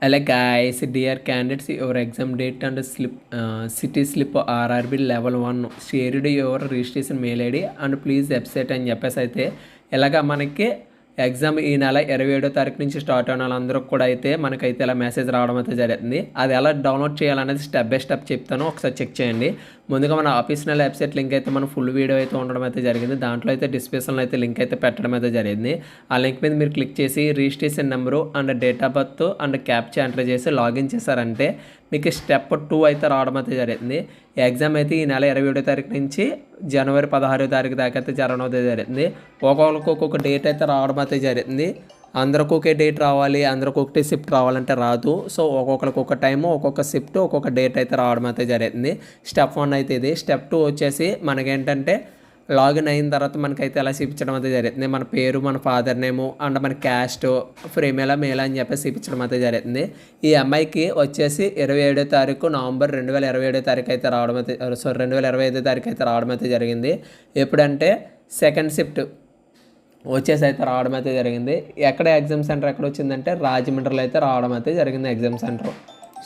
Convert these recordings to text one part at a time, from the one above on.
Hello guys, dear candidates, your exam date and city slip RRB level 1 shared your registration mail ID and please website అని చెప్పేసి అయితే ఇలాగ మనకి exam ఈ నెల 27వ తారీఖు నుంచి స్టార్ట్ అయిన వాళ్ళందరికీ కూడా అయితే మనకైతే ఇలా మెసేజ్ రావడం అయితే జరుగుతుంది. అది ఎలా డౌన్లోడ్ చేయాలనేది స్టెప్ బై స్టెప్ చెప్తాను, ఒకసారి చెక్ చేయండి. ముందుగా మన ఆఫీషియల్ వెబ్సైట్ లింక్ అయితే మన ఫుల్ వీడియో అయితే ఉండడం అయితే జరిగింది. దాంట్లో అయితే డిస్క్రిప్షన్లో అయితే లింక్ అయితే పెట్టడం అయితే జరిగింది. ఆ లింక్ మీద మీరు క్లిక్ చేసి registration number and date of birth and captcha enter చేసి లాగిన్ చేశారంటే మీకు స్టెప్ 2 అయితే రావడం అయితే జరిగింది. ఎగ్జామ్ అయితే ఈ నెల 27వ తారీఖు నుంచి జనవరి 16వ తారీఖు దాకా అయితే జరగడం అయితే జరిగింది. ఒక్కొక్కరికి ఒక్కొక్క డేట్ అయితే రావడం అయితే జరిగింది. అందరికి ఒకే డేట్ రావాలి, అందరికి ఒకటే షిఫ్ట్ రావాలంటే రాదు. సో ఒక్కొక్కరికి ఒక టైము, ఒక్కొక్క షిఫ్ట్, ఒక్కొక్క డేట్ అయితే రావడం అయితే జరిగింది. స్టెప్ 1 అయితే ఇది. స్టెప్ 2 వచ్చేసి మనకేంటంటే లాగిన్ అయిన తర్వాత మనకైతే ఎలా చూపించడం అయితే జరుగుతుంది. మన పేరు, మన ఫాదర్ నేము అండ్ మన క్యాస్ట్, ఫీమేలా మేలా అని చెప్పేసి చూపించడం అయితే జరుగుతుంది. ఈ అమ్మాయికి వచ్చేసి 27వ తారీఖు నవంబర్ 2027వ తారీఖు అయితే రావడం అయితే 2025వ తారీఖు అయితే రావడం అయితే జరిగింది. ఎప్పుడంటే సెకండ్ షిఫ్ట్ వచ్చేసి అయితే రావడం అయితే జరిగింది. ఎక్కడ ఎగ్జామ్ సెంటర్ ఎక్కడ వచ్చిందంటే రాజమండ్రిలో అయితే రావడం అయితే జరిగింది ఎగ్జామ్ సెంటర్.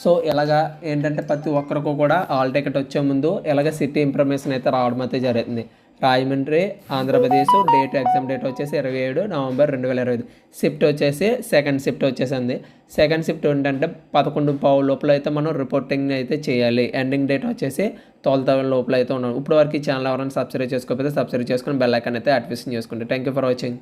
సో ఇలాగా ఏంటంటే ప్రతి ఒక్కరికి కూడా ఆల్ టికెట్ వచ్చే ముందు ఇలాగ సిటీ ఇన్ఫర్మేషన్ అయితే రావడం అయితే జరుగుతుంది. రాజమండ్రి, ఆంధ్రప్రదేశ్, ఎగ్జామ్ డేట్ వచ్చేసి 27 నవంబర్ 2025. షిఫ్ట్ వచ్చేసి సెకండ్ షిఫ్ట్ వచ్చేసింది. సెకండ్ షిఫ్ట్ ఏంటంటే 11:15 లోపల అయితే మనం రిపోర్టింగ్ అయితే చేయాలి. ఎండింగ్ డేట్ వచ్చేసి 12 లోపల అయితే ఉన్నాం. ఇప్పుడు వరకు ఈ ఛానల్ ఎవరైనా సబ్స్క్రైబ్ చేసుకోకపోతే సబ్స్క్రైబ్ చేసుకుని బెల్ ఐకాన్ అయితే యాక్టివేషన్ చేసుకోండి. Thank you for watching.